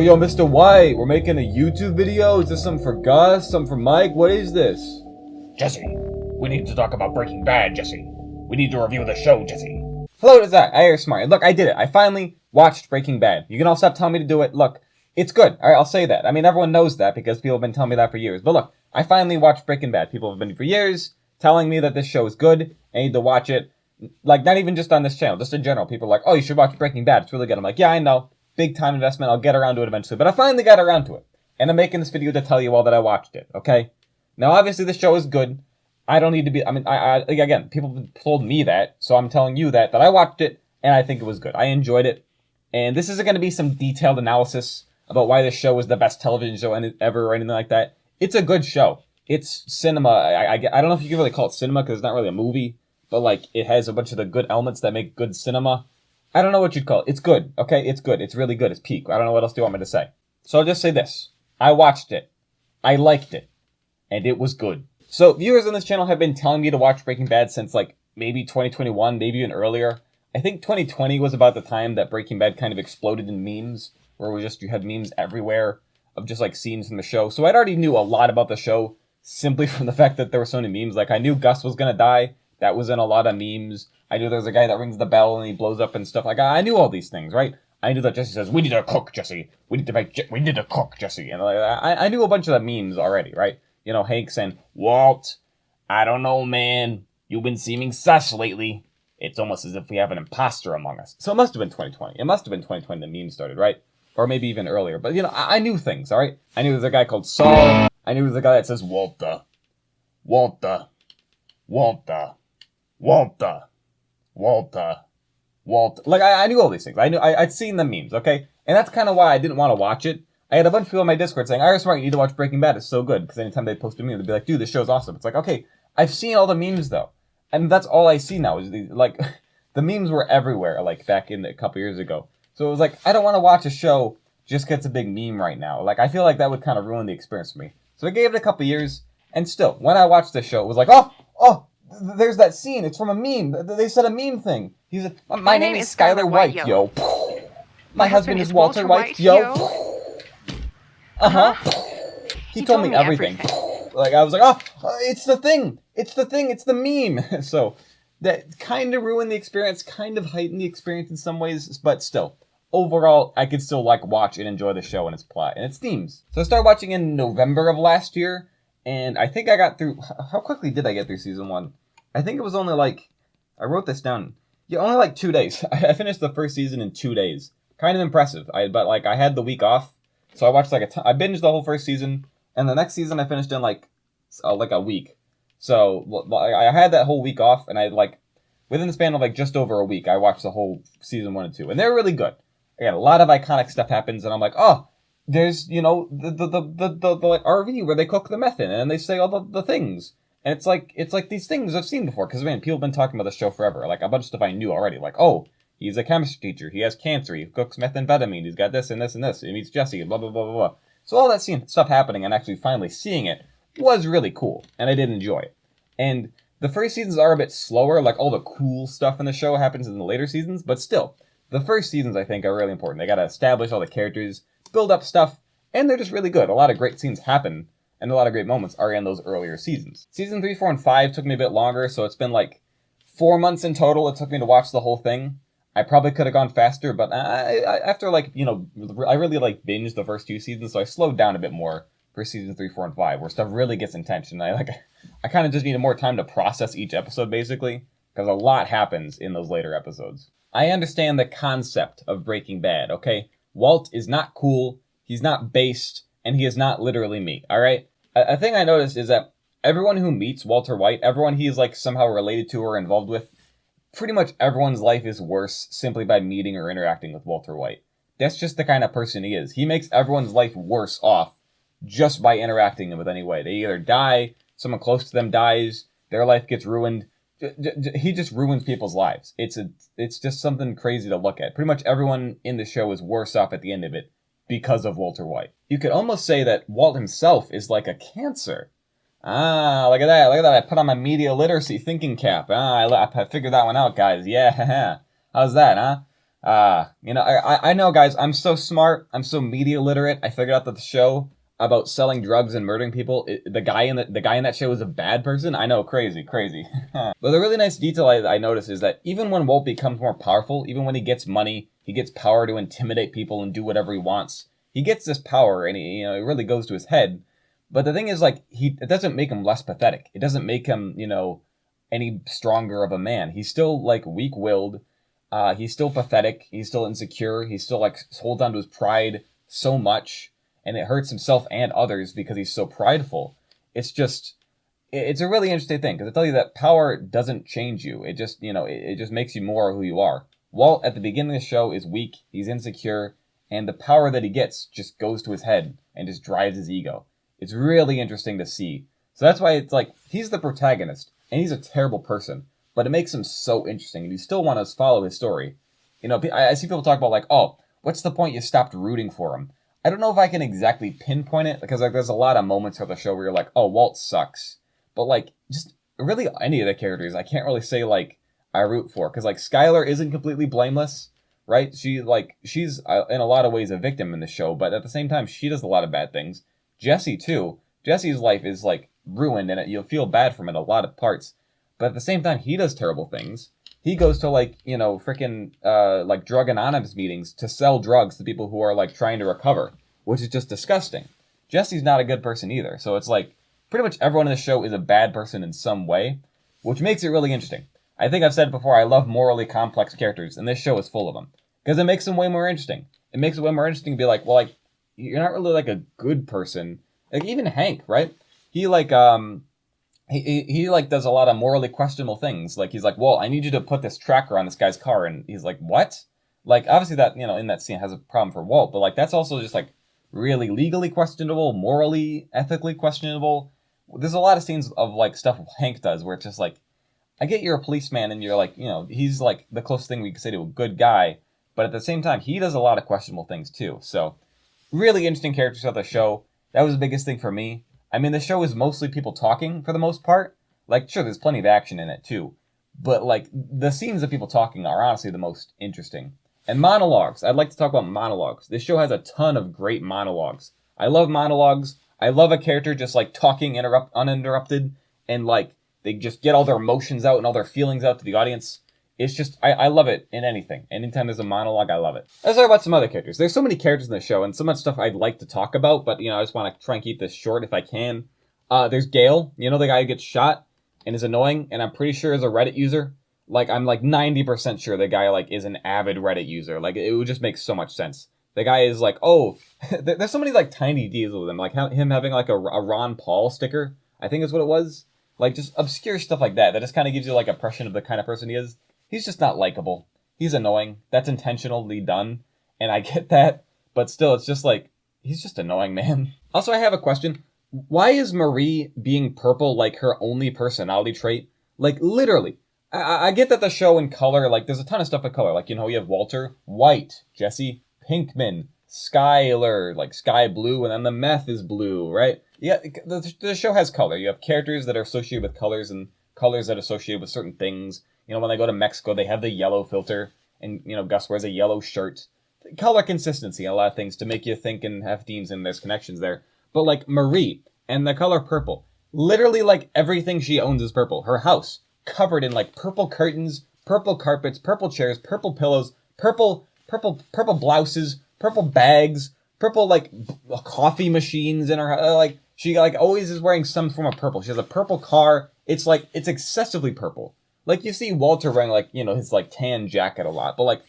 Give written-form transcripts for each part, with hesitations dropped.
Yo, Mr. White, we're making a YouTube video? Is this something for Gus? Something for Mike? What is this? Jesse, we need to talk about Breaking Bad, Jesse. We need to review the show, Jesse. Hello, it's Zach. I hear smart. Look, I did it. I finally watched Breaking Bad. You can all stop telling me to do it. Look, it's good. Alright, I'll say that. I mean, everyone knows that because people have been telling me that for years. But look, I finally watched Breaking Bad. People have been for years telling me that this show is good. I need to watch it. Like, not even just on this channel, just in general. People are like, oh, you should watch Breaking Bad. It's really good. I'm like, yeah, I know. Big time investment. I'll get around to it eventually. But I finally got around to it. And I'm making this video to tell you all that I watched it, okay? Now, obviously, the show is good. I don't need to be... I mean, again, people have told me that. So I'm telling you that I watched it, and I think it was good. I enjoyed it. And this isn't going to be some detailed analysis about why this show is the best television show ever or anything like that. It's a good show. It's cinema. I don't know if you can really call it cinema because it's not really a movie. But, like, it has a bunch of the good elements that make good cinema. I don't know what you'd call it. It's good, okay? It's good. It's really good. It's peak. I don't know what else do you want me to say. So I'll just say this. I watched it. I liked it. And it was good. So viewers on this channel have been telling me to watch Breaking Bad since, like, maybe 2021, maybe even earlier. I think 2020 was about the time that Breaking Bad kind of exploded in memes, where it was just, you had memes everywhere of just, like, scenes from the show. So I'd already knew a lot about the show simply from the fact that there were so many memes. Like, I knew Gus was gonna die. That was in a lot of memes. I knew there's a guy that rings the bell and he blows up and stuff. Like, I knew all these things, right? I knew that Jesse says, we need to cook, Jesse. We need to cook, Jesse. And I knew a bunch of the memes already, right? You know, Hank saying, Walt, I don't know, man. You've been seeming sus lately. It's almost as if we have an imposter among us. So it must have been 2020. It must have been 2020 the memes started, right? Or maybe even earlier. But, you know, I knew things, all right? I knew there's a guy called Saul. I knew there's a guy that says, Walter. Like, I knew all these things. I'd seen the memes, okay? And that's kind of why I didn't want to watch it. I had a bunch of people on my Discord saying, Iris Smart, you need to watch Breaking Bad. It's so good. Because anytime they post a meme, they'd be like, dude, this show's awesome. It's like, okay, I've seen all the memes, though. And that's all I see now. Is like, the memes were everywhere, like, back in a couple years ago. So it was like, I don't want to watch a show just because it's a big meme right now. Like, I feel like that would kind of ruin the experience for me. So I gave it a couple years. And still, when I watched the show, it was like, oh, there's that scene. It's from a meme. They said a meme thing. He's like, my name is Skyler White, yo. My husband is Walter White, yo. Uh-huh. He told me everything. Like, I was like, oh, it's the thing. It's the meme. So that kind of ruined the experience, kind of heightened the experience in some ways, but still. Overall, I could still, like, watch and enjoy the show and its plot and its themes. So I started watching in November of last year, and I think I got through... How quickly did I get through season 1? I think it was only, like... I wrote this down. Yeah, only, like, 2 days. I finished the first season in 2 days. Kind of impressive. But, like, I had the week off, so I watched, like, I binged the whole first season, and the next season I finished in, like a week. So, I had that whole week off, and I, like... Within the span of, like, just over a week, I watched the whole season 1 and 2, and they're really good. Again, a lot of iconic stuff happens, and I'm like, oh... There's, you know, the like, RV where they cook the meth in, and they say all the things. And it's like these things I've seen before, because, man, people have been talking about the show forever. Like, a bunch of stuff I knew already. Like, oh, he's a chemistry teacher, he has cancer, he cooks methamphetamine, he's got this and this and this, he meets Jesse, and blah, blah, blah, blah, blah. So all that stuff happening and actually finally seeing it was really cool, and I did enjoy it. And the first seasons are a bit slower, like, all the cool stuff in the show happens in the later seasons, but still, the first seasons, I think, are really important. They gotta establish all the characters, build up stuff, and they're just really good. A lot of great scenes happen, and a lot of great moments are in those earlier seasons. Season 3, 4, and 5 took me a bit longer, so it's been like 4 months in total it took me to watch the whole thing. I probably could have gone faster, but after, like, you know, I really, like, binged the first 2 seasons, so I slowed down a bit more for season 3, 4, and 5, where stuff really gets intense, and I kind of just needed more time to process each episode, basically, because a lot happens in those later episodes. I understand the concept of Breaking Bad, okay? Walt is not cool, he's not based, and he is not literally me, alright? A thing I noticed is that everyone who meets Walter White, everyone he is, like, somehow related to or involved with, pretty much everyone's life is worse simply by meeting or interacting with Walter White. That's just the kind of person he is. He makes everyone's life worse off just by interacting with any way. They either die, someone close to them dies, their life gets ruined. He just ruins people's lives. It's just something crazy to look at. Pretty much everyone in the show is worse off at the end of it because of Walter White. You could almost say that Walt himself is like a cancer. Ah, look at that. I put on my media literacy thinking cap. I figured that one out, guys. Yeah, how's that, huh? I know, guys. I'm so smart. I'm so media literate. I figured out that the show about selling drugs and murdering people, the guy in that show is a bad person. I know, crazy, crazy. But the really nice detail I noticed is that even when Walt becomes more powerful, even when he gets money, he gets power to intimidate people and do whatever he wants. He gets this power, and it really goes to his head. But the thing is, like, it doesn't make him less pathetic. It doesn't make him, any stronger of a man. He's still like weak-willed. He's still pathetic. He's still insecure. He still like holds on to his pride so much, and it hurts himself and others because he's so prideful. It's a really interesting thing because I tell you that power doesn't change you. It just it just makes you more who you are. Walt at the beginning of the show is weak. He's insecure, and the power that he gets just goes to his head and just drives his ego. It's really interesting to see. So that's why it's like he's the protagonist, and he's a terrible person. But it makes him so interesting, and you still want to follow his story. I see people talk about like, oh, what's the point you stopped rooting for him? I don't know if I can exactly pinpoint it, because like there's a lot of moments of the show where you're like, oh, Walt sucks. But like, just really any of the characters, I can't really say like I root for, because like Skylar isn't completely blameless, right? She's in a lot of ways a victim in the show, but at the same time, she does a lot of bad things. Jesse too. Jesse's life is like ruined, and you'll feel bad for him in a lot of parts. But at the same time, he does terrible things. He goes to like, freaking like drug anonymous meetings to sell drugs to people who are like trying to recover, which is just disgusting. Jesse's not a good person either. So it's like pretty much everyone in the show is a bad person in some way, which makes it really interesting. I think I've said it before, I love morally complex characters, and this show is full of them because it makes them way more interesting. It makes it way more interesting to be like, well, like you're not really like a good person. Like even Hank, right? He like he like does a lot of morally questionable things. Like he's like, well, I need you to put this tracker on this guy's car, and he's like, what? Like obviously that in that scene has a problem for Walt, but like that's also just like really legally questionable, morally, ethically questionable. There's a lot of scenes of like stuff Hank does where it's just like, I get you're a policeman and you're like, he's like the closest thing we could say to a good guy, but at the same time he does a lot of questionable things too. So really interesting characters of the show. That was the biggest thing for me. I mean, the show is mostly people talking for the most part. Like, sure, there's plenty of action in it too. But, like, the scenes of people talking are honestly the most interesting. And monologues. I'd like to talk about monologues. This show has a ton of great monologues. I love monologues. I love a character just, like, talking uninterrupted. And, like, they just get all their emotions out and all their feelings out to the audience. It's just, I love it in anything. Anytime there's a monologue, I love it. Let's talk about some other characters. There's so many characters in the show and so much stuff I'd like to talk about, but, I just want to try and keep this short if I can. There's Gale, the guy who gets shot and is annoying, and I'm pretty sure is a Reddit user. Like, I'm like 90% sure the guy, like, is an avid Reddit user. Like, it would just make so much sense. The guy is like, oh, there's so many, like, tiny deals with him. Like, him having, like, a Ron Paul sticker, I think is what it was. Like, just obscure stuff like that. That just kind of gives you, like, an impression of the kind of person he is. He's just not likable. He's annoying. That's intentionally done, and I get that. But still, it's just like, he's just annoying, man. Also, I have a question. Why is Marie being purple, like, her only personality trait? Like, literally. I get that the show in color, like, there's a ton of stuff in color. Like, you have Walter, white, Jesse, Pinkman, Skylar, like, sky blue, and then the meth is blue, right? Yeah, the show has color. You have characters that are associated with colors and colors that are associated with certain things. When they go to Mexico, they have the yellow filter, and, Gus wears a yellow shirt. Color consistency, a lot of things to make you think and have themes, and there's connections there. But, like, Marie, and the color purple, literally, like, everything she owns is purple. Her house, covered in, like, purple curtains, purple carpets, purple chairs, purple pillows, purple blouses, purple bags, purple, like, coffee machines in her, like, she, like, always is wearing some form of purple. She has a purple car. It's, like, it's excessively purple. Like, you see Walter wearing, like, his, like, tan jacket a lot. But, like,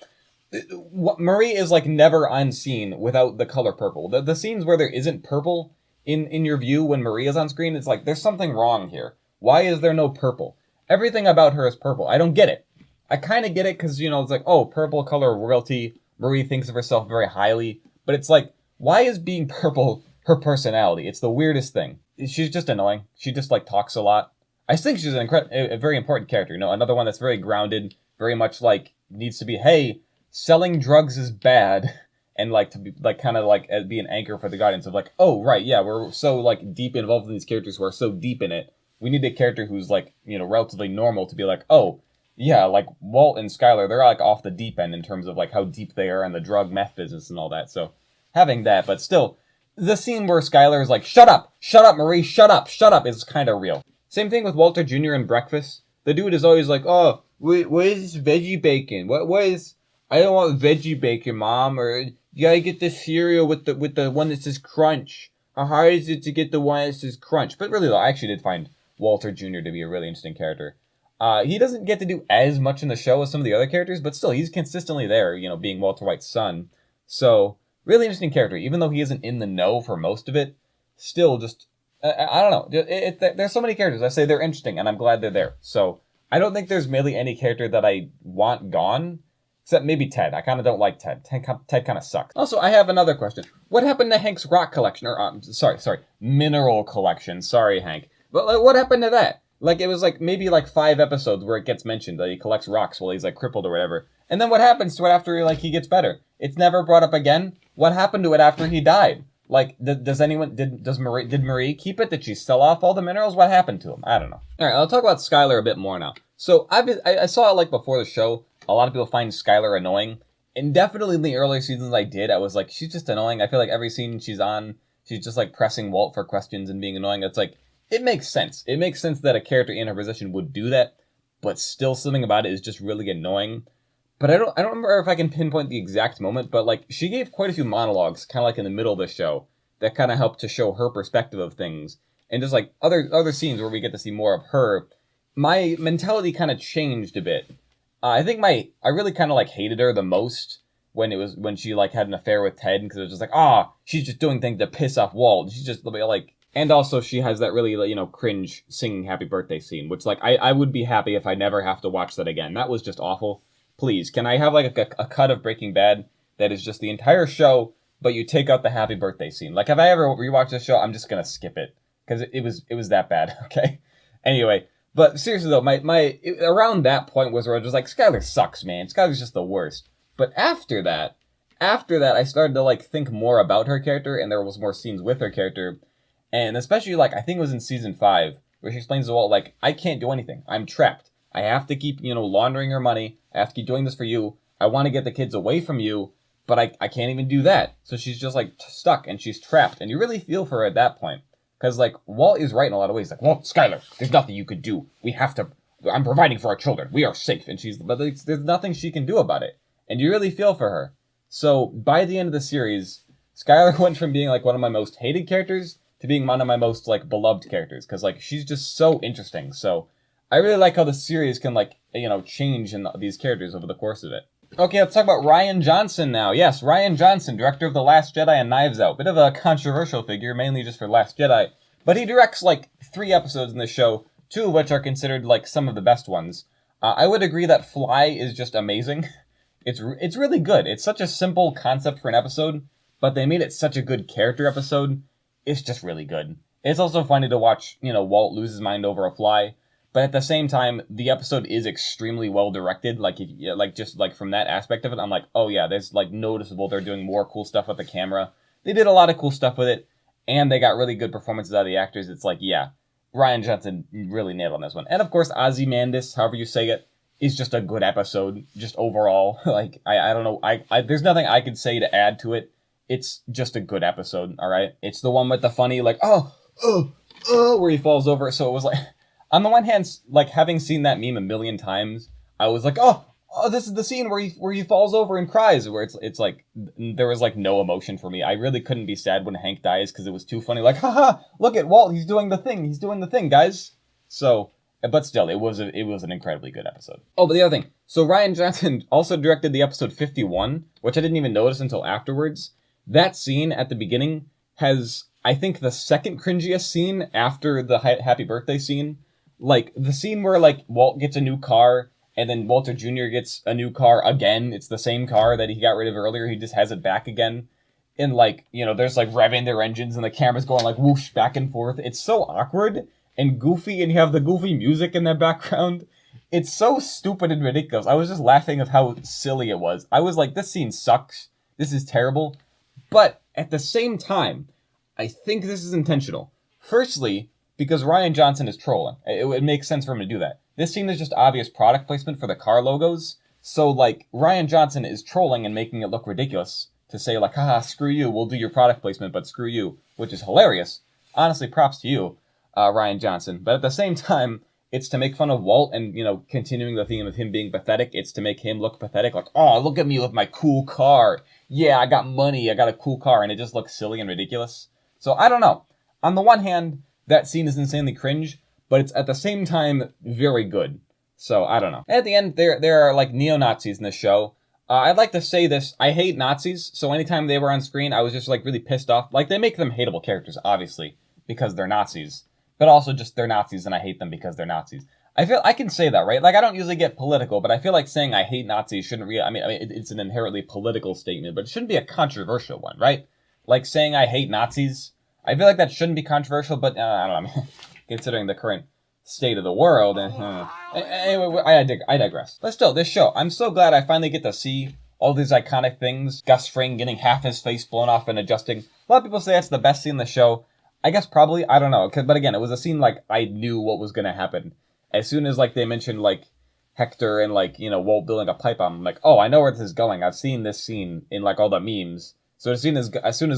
Marie is, like, never unseen without the color purple. The scenes where there isn't purple in your view when Marie is on screen, it's like, there's something wrong here. Why is there no purple? Everything about her is purple. I don't get it. I kind of get it because, it's like, oh, purple color royalty. Marie thinks of herself very highly. But it's like, why is being purple her personality? It's the weirdest thing. She's just annoying. She just, like, talks a lot. I think she's a very important character. Another one that's very grounded, very much like needs to be, hey, selling drugs is bad, and like to be like kind of like be an anchor for the audience of like, oh right, yeah, we're so like deep involved in these characters who are so deep in it. We need a character who's like relatively normal to be like, oh, Yeah, like Walt and Skylar, they're like off the deep end in terms of like how deep they are in the drug meth business and all that. So having that, but still, the scene where Skylar is like, shut up, Marie, shut up, is kind of real. Same thing with Walter Jr. in Breakfast. The dude is always like, oh, what is veggie bacon? What is? I don't want veggie bacon, Mom. Or you gotta get the cereal with the one that says Crunch. How hard is it to get the one that says Crunch? But really, though, I actually did find Walter Jr. to be a really interesting character. He doesn't get to do as much in the show as some of the other characters, but still, he's consistently there, being Walter White's son. So, really interesting character. Even though he isn't in the know for most of it, still just, I don't know. There's so many characters. I say they're interesting, and I'm glad they're there. So, I don't think there's really any character that I want gone, except maybe Ted. I kind of don't like Ted. Ted kind of sucks. Also, I have another question. What happened to Hank's rock collection? Or, sorry, mineral collection. Sorry, Hank. But like, what happened to that? Like, it was like maybe like 5 episodes where it gets mentioned that he collects rocks while he's like crippled or whatever. And then what happens to it after he gets better? It's never brought up again. What happened to it after he died? Like, did Marie keep it? Did she sell off all the minerals? What happened to him? I don't know. All right, I'll talk about Skylar a bit more now. So I saw it like before the show. A lot of people find Skylar annoying. And definitely in the earlier seasons I was like, she's just annoying. I feel like every scene she's on, she's just like pressing Walt for questions and being annoying. It's like, it makes sense. It makes sense that a character in her position would do that, but still something about it is just really annoying. But I don't remember if I can pinpoint the exact moment, but like she gave quite a few monologues, kind of like in the middle of the show, that kind of helped to show her perspective of things, and just like other scenes where we get to see more of her. My mentality kind of changed a bit. I think I really kind of like hated her the most when she like had an affair with Ted, because it was just like, she's just doing things to piss off Walt. She's just like. And also, she has that really, cringe singing Happy Birthday scene, which, like, I would be happy if I never have to watch that again. That was just awful. Please, can I have, like, a cut of Breaking Bad that is just the entire show, but you take out the Happy Birthday scene? Like, if I ever rewatch this show, I'm just gonna skip it, because it was that bad, okay? Anyway, but seriously, though, around that point was where I was just like, Skylar sucks, man. Skylar's just the worst. But after that, I started to, like, think more about her character, and there was more scenes with her character. And especially, like, I think it was in season 5, where she explains to Walt, like, I can't do anything. I'm trapped. I have to keep, laundering her money. I have to keep doing this for you. I want to get the kids away from you, but I can't even do that. So she's just, like, stuck, and she's trapped. And you really feel for her at that point. Because, like, Walt is right in a lot of ways. Like, well, Skylar, there's nothing you could do. We have to... I'm providing for our children. We are safe. And but there's nothing she can do about it. And you really feel for her. So, by the end of the series, Skylar went from being, like, one of my most hated characters to being one of my most, like, beloved characters, because, like, she's just so interesting. So I really like how the series can, like, change in these characters over the course of it. Okay, let's talk about Rian Johnson now. Yes, Rian Johnson, director of The Last Jedi and Knives Out. Bit of a controversial figure, mainly just for Last Jedi. But he directs, like, 3 episodes in this show, 2 of which are considered, like, some of the best ones. I would agree that Fly is just amazing. It's really good. It's such a simple concept for an episode, but they made it such a good character episode. It's just really good. It's also funny to watch, Walt lose his mind over a fly, but at the same time, the episode is extremely well directed. Like, just from that aspect of it, I'm like, oh yeah, there's like noticeable. They're doing more cool stuff with the camera. They did a lot of cool stuff with it, and they got really good performances out of the actors. It's like, yeah, Rian Johnson really nailed on this one. And of course, Ozymandias, however you say it, is just a good episode, just overall. Like, I don't know, there's nothing I could say to add to it. It's just a good episode, all right? It's the one with the funny, like, where he falls over. So it was like, on the one hand, like, having seen that meme a million times, I was like, oh, this is the scene where he falls over and cries, where it's like, there was, like, no emotion for me. I really couldn't be sad when Hank dies, because it was too funny. Like, haha, look at Walt, he's doing the thing, guys. So, but still, it was an incredibly good episode. Oh, but the other thing, so Rian Johnson also directed the episode 51, which I didn't even notice until afterwards. That scene at the beginning has, I think, the second cringiest scene after the Happy Birthday scene. Like, the scene where, like, Walt gets a new car, and then Walter Jr. gets a new car again. It's the same car that he got rid of earlier. He just has it back again. And, like, there's, like, revving their engines, and the camera's going, like, whoosh, back and forth. It's so awkward and goofy, and you have the goofy music in the background. It's so stupid and ridiculous. I was just laughing at how silly it was. I was like, this scene sucks. This is terrible. But at the same time, I think this is intentional. Firstly, because Rian Johnson is trolling. It makes sense for him to do that. this scene is just obvious product placement for the car logos. So, like, Ryan Johnson is trolling and making it look ridiculous to say, like, haha, screw you, we'll do your product placement, but screw you, which is hilarious. Honestly, props to you, Ryan Johnson. But at the same time, it's to make fun of Walt and, continuing the theme of him being pathetic. It's to make him look pathetic, like, oh, look at me with my cool car. Yeah, I got money, I got a cool car, and it just looks silly and ridiculous. So, I don't know. On the one hand, that scene is insanely cringe, but it's at the same time very good. So, I don't know. At the end, there are, like, neo-Nazis in this show. I'd like to say this. I hate Nazis, so anytime they were on screen, I was just, like, really pissed off. Like, they make them hateable characters, obviously, because they're Nazis. But also just they're Nazis and I hate them because they're Nazis. I feel I can say that, right? Like, I don't usually get political, but I feel like saying I hate Nazis shouldn't really... I mean, it's an inherently political statement, but it shouldn't be a controversial one, right? Like, saying I hate Nazis, I feel like that shouldn't be controversial, but I don't know. I mean, considering the current state of the world. Anyway, I digress. But still, this show, I'm so glad I finally get to see all these iconic things. Gus Fring getting half his face blown off and adjusting. A lot of people say that's the best scene in the show. I guess probably, I don't know. But again, it was a scene like I knew what was going to happen. As soon as like they mentioned like Hector and like, Walt building a pipe bomb, I'm like, oh, I know where this is going. I've seen this scene in like all the memes. So as soon as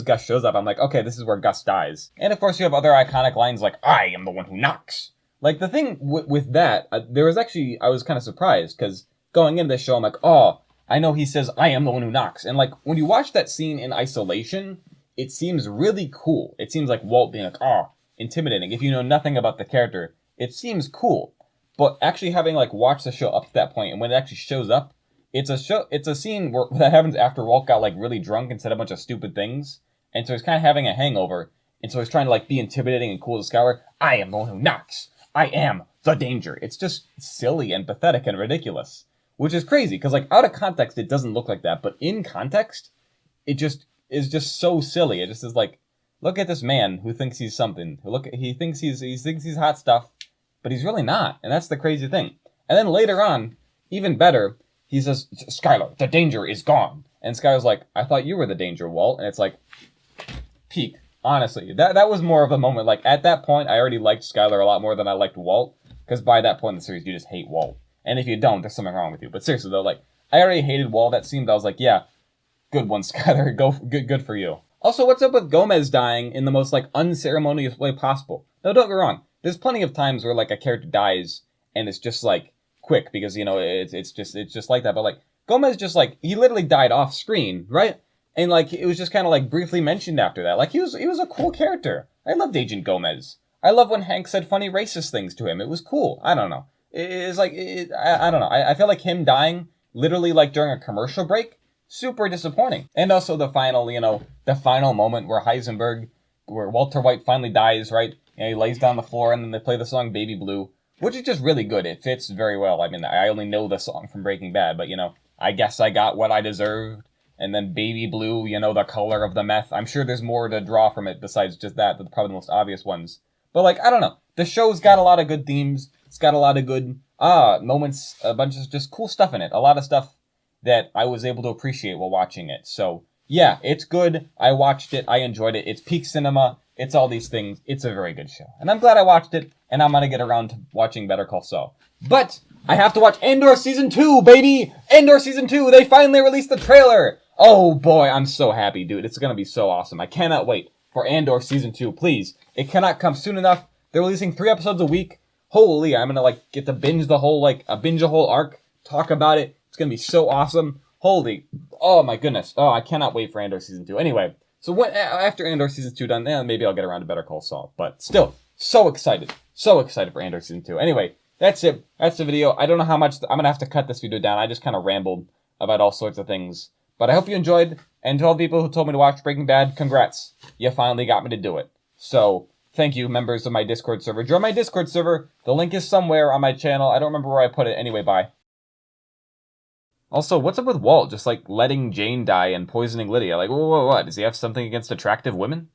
Gus shows up, I'm like, okay, this is where Gus dies. And of course you have other iconic lines like, I am the one who knocks. Like, the thing with that, there was actually, I was kind of surprised, because going into this show, I'm like, oh, I know he says, I am the one who knocks. And, like, when you watch that scene in isolation, it seems really cool. It seems like Walt being like, oh, intimidating. If you know nothing about the character, it seems cool. But actually having, like, watched the show up to that point, and when it actually shows up, it's a scene that happens after Walt got, like, really drunk and said a bunch of stupid things. And so he's kind of having a hangover. And so he's trying to, like, be intimidating and cool to Skylar. I am the one who knocks. I am the danger. It's just silly and pathetic and ridiculous, which is crazy because, like, out of context, it doesn't look like that. But in context, it just is just so silly. It just is like, look at this man who thinks he's something. He thinks he's hot stuff, but he's really not. And that's the crazy thing. And then later on, even better, he says, Skylar, the danger is gone. And Skylar's like, I thought you were the danger, Walt. And it's like, peak. Honestly, that was more of a moment. Like, at that point, I already liked Skylar a lot more than I liked Walt. Because by that point in the series, you just hate Walt. And if you don't, there's something wrong with you. But seriously, though, like, I already hated Walt. That seemed, I was like, yeah, good one, Skylar. Good for you. Also, what's up with Gomez dying in the most, like, unceremonious way possible? No, don't get me wrong. There's plenty of times where, like, a character dies, and it's just, like, quick. Because, it's just like that. But, like, Gomez just, like, he literally died off screen, right? And, like, it was just kind of, like, briefly mentioned after that. Like, he was a cool character. I loved Agent Gomez. I love when Hank said funny racist things to him. It was cool. I don't know. It's like, I don't know. I feel like him dying, literally, like, during a commercial break, super disappointing. And also the final, the final moment where Walter White finally dies, right? He lays down on the floor, and then they play the song Baby Blue, which is just really good. It fits very well. I mean, I only know the song from Breaking Bad, but, I guess I got what I deserved. And then Baby Blue, the color of the meth. I'm sure there's more to draw from it besides just that. That's probably the most obvious ones. But, like, I don't know. The show's got a lot of good themes. It's got a lot of good moments. A bunch of just cool stuff in it. A lot of stuff that I was able to appreciate while watching it. So, yeah, it's good. I watched it. I enjoyed it. It's peak cinema. It's all these things. It's a very good show. And I'm glad I watched it. And I'm going to get around to watching Better Call Saul. But I have to watch Andor Season 2, baby! Andor Season 2! They finally released the trailer! Oh boy, I'm so happy, dude. It's gonna be so awesome. I cannot wait for Andor Season 2, please. It cannot come soon enough. They're releasing 3 episodes a week. Holy, I'm gonna, like, get to binge a whole arc, talk about it. It's gonna be so awesome. Holy, oh my goodness. Oh, I cannot wait for Andor Season 2. Anyway, so after Andor Season 2 done, maybe I'll get around to Better Call Saul. But still, so excited. So excited for Andor Season 2. Anyway, that's it. That's the video. I don't know how much, I'm gonna have to cut this video down. I just kind of rambled about all sorts of things. But I hope you enjoyed, and to all the people who told me to watch Breaking Bad, congrats. You finally got me to do it. So, thank you, members of my Discord server. Join my Discord server. The link is somewhere on my channel. I don't remember where I put it. Anyway, bye. Also, what's up with Walt just, like, letting Jane die and poisoning Lydia? Like, what? Does he have something against attractive women?